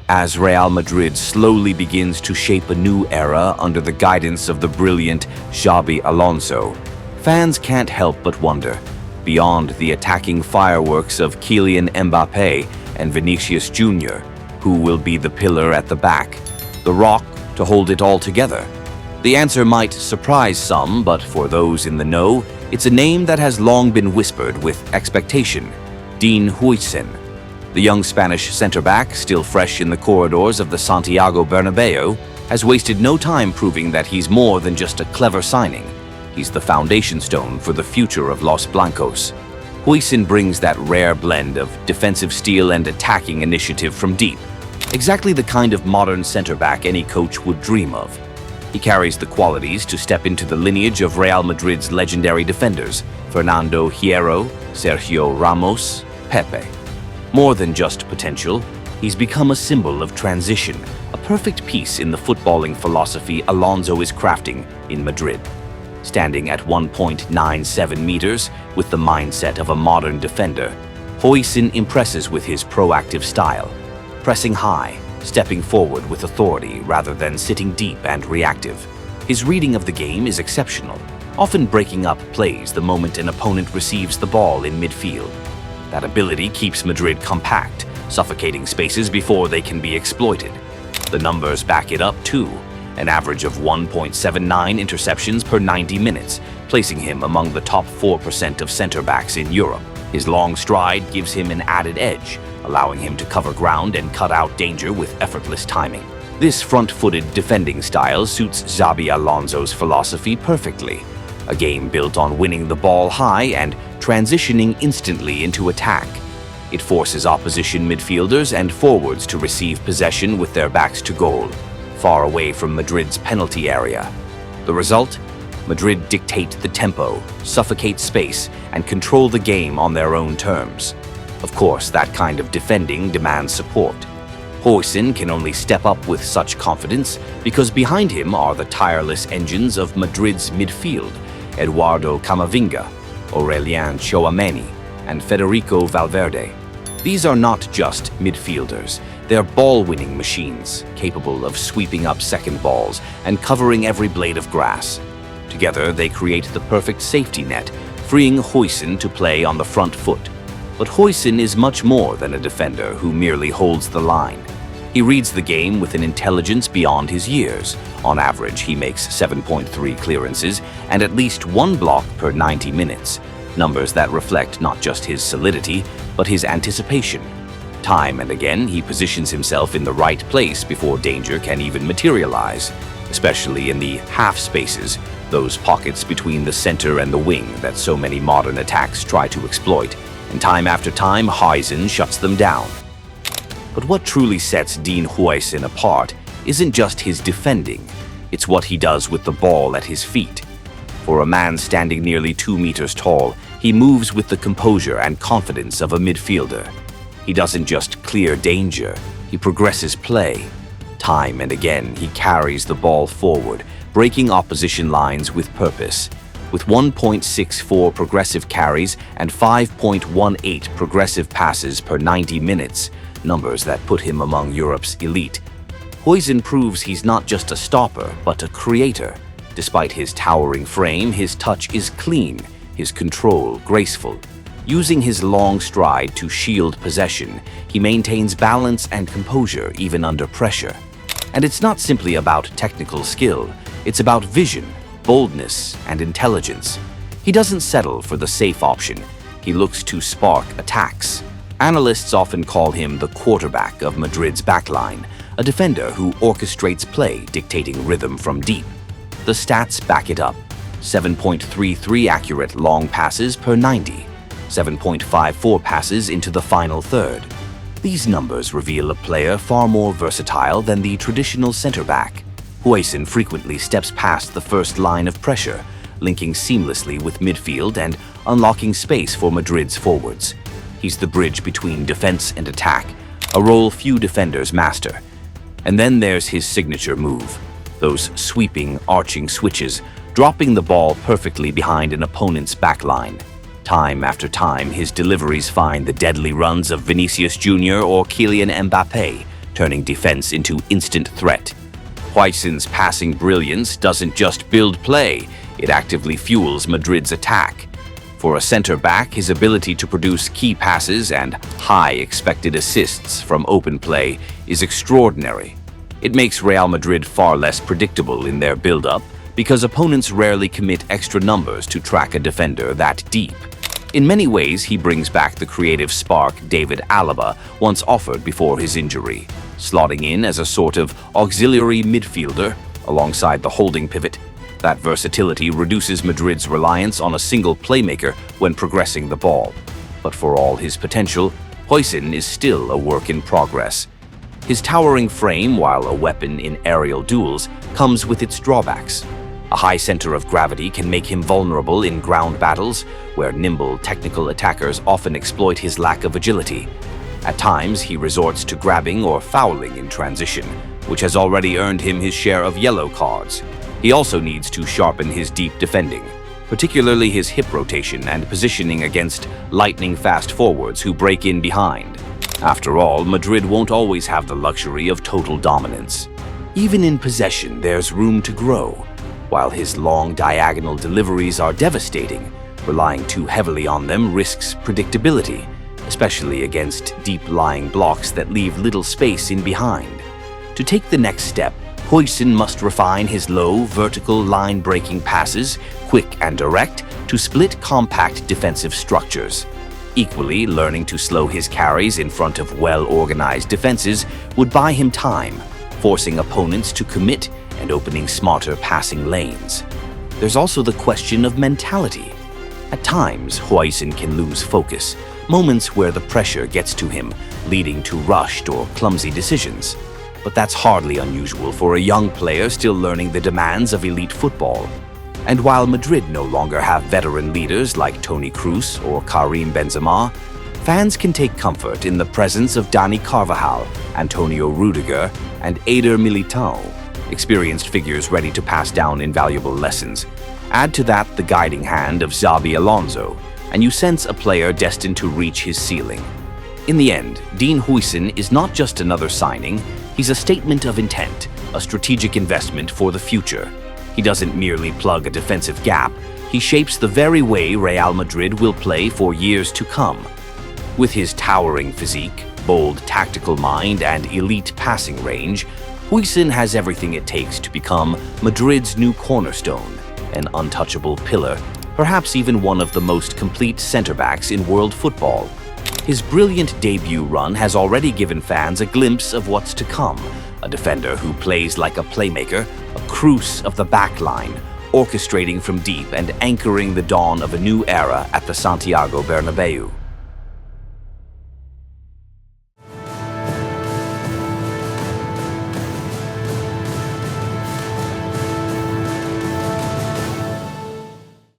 as Real Madrid slowly begins to shape a new era under the guidance of the brilliant Xabi Alonso, fans can't help but wonder, beyond the attacking fireworks of Kylian Mbappé and Vinicius Jr., who will be the pillar at the back, the rock to hold it all together? The answer might surprise some, but for those in the know, it's a name that has long been whispered with expectation: Dean Huijsen. The young Spanish center-back, still fresh in the corridors of the Santiago Bernabéu, has wasted no time proving that he's more than just a clever signing. He's the foundation stone for the future of Los Blancos. Huijsen brings that rare blend of defensive steel and attacking initiative from deep, exactly the kind of modern center-back any coach would dream of. He carries the qualities to step into the lineage of Real Madrid's legendary defenders: Fernando Hierro, Sergio Ramos, Pepe. More than just potential, he's become a symbol of transition, a perfect piece in the footballing philosophy Alonso is crafting in Madrid. Standing at 1.97 meters with the mindset of a modern defender, Huijsen impresses with his proactive style, pressing high, stepping forward with authority rather than sitting deep and reactive. His reading of the game is exceptional, often breaking up plays the moment an opponent receives the ball in midfield. That ability keeps Madrid compact, suffocating spaces before they can be exploited. The numbers back it up too, an average of 1.79 interceptions per 90 minutes, placing him among the top 4% of center-backs in Europe. His long stride gives him an added edge, allowing him to cover ground and cut out danger with effortless timing. This front-footed defending style suits Xabi Alonso's philosophy perfectly, a game built on winning the ball high and transitioning instantly into attack. It forces opposition midfielders and forwards to receive possession with their backs to goal, far away from Madrid's penalty area. The result? Madrid dictate the tempo, suffocate space, and control the game on their own terms. Of course, that kind of defending demands support. Huijsen can only step up with such confidence because behind him are the tireless engines of Madrid's midfield: Eduardo Camavinga, Aurelien Tchouameni, and Federico Valverde. These are not just midfielders, they're ball-winning machines, capable of sweeping up second balls and covering every blade of grass. Together, they create the perfect safety net, freeing Huijsen to play on the front foot. But Huijsen is much more than a defender who merely holds the line. He reads the game with an intelligence beyond his years. On average, he makes 7.3 clearances and at least one block per 90 minutes, numbers that reflect not just his solidity, but his anticipation. Time and again, he positions himself in the right place before danger can even materialize, especially in the half spaces, those pockets between the center and the wing that so many modern attacks try to exploit. And time after time, Huijsen shuts them down. But what truly sets Dean Huijsen apart isn't just his defending, it's what he does with the ball at his feet. For a man standing nearly 2 meters tall, he moves with the composure and confidence of a midfielder. He doesn't just clear danger, he progresses play. Time and again, he carries the ball forward, breaking opposition lines with purpose. With 1.64 progressive carries and 5.18 progressive passes per 90 minutes, numbers that put him among Europe's elite, Huijsen proves he's not just a stopper, but a creator. Despite his towering frame, his touch is clean, his control graceful. Using his long stride to shield possession, he maintains balance and composure even under pressure. And it's not simply about technical skill, it's about vision, boldness, and intelligence. He doesn't settle for the safe option. He looks to spark attacks. Analysts often call him the quarterback of Madrid's backline, a defender who orchestrates play, dictating rhythm from deep. The stats back it up: 7.33 accurate long passes per 90, 7.54 passes into the final third. These numbers reveal a player far more versatile than the traditional center-back. Huijsen frequently steps past the first line of pressure, linking seamlessly with midfield and unlocking space for Madrid's forwards. He's the bridge between defense and attack, a role few defenders master. And then there's his signature move, those sweeping, arching switches, dropping the ball perfectly behind an opponent's backline. Time after time, his deliveries find the deadly runs of Vinicius Jr. or Kylian Mbappé, turning defense into instant threat. Huijsen's passing brilliance doesn't just build play, it actively fuels Madrid's attack. For a center-back, his ability to produce key passes and high expected assists from open play is extraordinary. It makes Real Madrid far less predictable in their build-up because opponents rarely commit extra numbers to track a defender that deep. In many ways, he brings back the creative spark David Alaba once offered before his injury, slotting in as a sort of auxiliary midfielder alongside the holding pivot. That versatility reduces Madrid's reliance on a single playmaker when progressing the ball. But for all his potential, Huijsen is still a work in progress. His towering frame, while a weapon in aerial duels, comes with its drawbacks. A high center of gravity can make him vulnerable in ground battles, where nimble, technical attackers often exploit his lack of agility. At times, he resorts to grabbing or fouling in transition, which has already earned him his share of yellow cards. He also needs to sharpen his deep defending, particularly his hip rotation and positioning against lightning-fast forwards who break in behind. After all, Madrid won't always have the luxury of total dominance. Even in possession, there's room to grow. While his long diagonal deliveries are devastating, relying too heavily on them risks predictability, especially against deep-lying blocks that leave little space in behind. To take the next step, Huijsen must refine his low, vertical line-breaking passes, quick and direct, to split compact defensive structures. Equally, learning to slow his carries in front of well-organized defenses would buy him time, forcing opponents to commit and opening smarter passing lanes. There's also the question of mentality. At times, Huijsen can lose focus, moments where the pressure gets to him, leading to rushed or clumsy decisions. But that's hardly unusual for a young player still learning the demands of elite football. And while Madrid no longer have veteran leaders like Toni Kroos or Karim Benzema, fans can take comfort in the presence of Dani Carvajal, Antonio Rudiger, and Eder Militao, experienced figures ready to pass down invaluable lessons. Add to that the guiding hand of Xabi Alonso, and you sense a player destined to reach his ceiling. In the end, Dean Huijsen is not just another signing, he's a statement of intent, a strategic investment for the future. He doesn't merely plug a defensive gap, he shapes the very way Real Madrid will play for years to come. With his towering physique, bold tactical mind, and elite passing range, Huijsen has everything it takes to become Madrid's new cornerstone, an untouchable pillar, perhaps even one of the most complete center-backs in world football. His brilliant debut run has already given fans a glimpse of what's to come, a defender who plays like a playmaker, a Kroos of the backline, orchestrating from deep and anchoring the dawn of a new era at the Santiago Bernabéu.